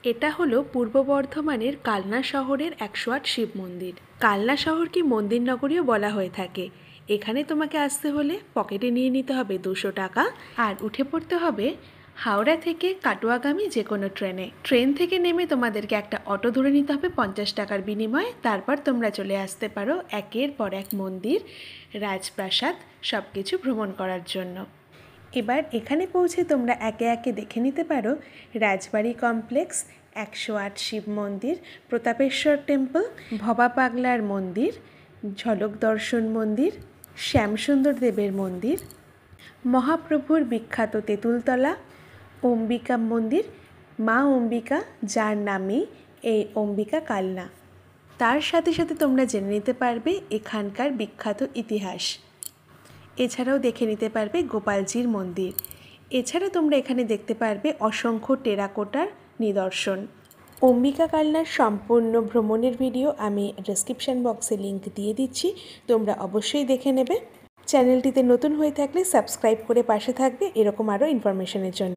এটা হলো পূর্ব বর্ধমানের কালনা শহরের 108 শিব মন্দির। কালনা শহরকে মন্দির নগরীও বলা হয়ে থাকে। এখানে তোমাকে আসতে হলে পকেটে নিয়ে নিতে হবে 200 টাকা, আর উঠে পড়তে হবে হাওড়া থেকে কাটোয়াগামী যে কোনো ট্রেনে। ট্রেন থেকে নেমে তোমাদেরকে একটা অটো ধরে নিতে হবে 50 টাকার বিনিময়ে। তারপর তোমরা চলে আসতে পারো একের পর এক মন্দির, রাজপ্রাসাদ সব কিছু ভ্রমণ করার জন্য। এবার এখানে পৌঁছে তোমরা একে একে দেখে নিতে পারো রাজবাড়ি কমপ্লেক্স, 108 শিব মন্দির, প্রতাপেশ্বর টেম্পল, ভবা পাগলার মন্দির, ঝলক দর্শন মন্দির, শ্যামসুন্দর দেবের মন্দির, মহাপ্রভুর বিখ্যাত তেঁতুলতলা, অম্বিকা মন্দির, মা অম্বিকা যার নামেই এই অম্বিকা কালনা। তার সাথে সাথে তোমরা জেনে নিতে পারবে এখানকার বিখ্যাত ইতিহাস। এছাড়াও দেখে নিতে পারবে গোপালজির মন্দির। এছাড়া তোমরা এখানে দেখতে পারবে অসংখ্য টেরাকোটার নিদর্শন। অম্বিকা কালনার সম্পূর্ণ ভ্রমণের ভিডিও আমি ডেসক্রিপশন বক্সে লিংক দিয়ে দিচ্ছি, তোমরা অবশ্যই দেখে নেবে। চ্যানেলটিতে নতুন হয়ে থাকলে সাবস্ক্রাইব করে পাশে থাকবে এরকম আরও ইনফরমেশনের জন্য।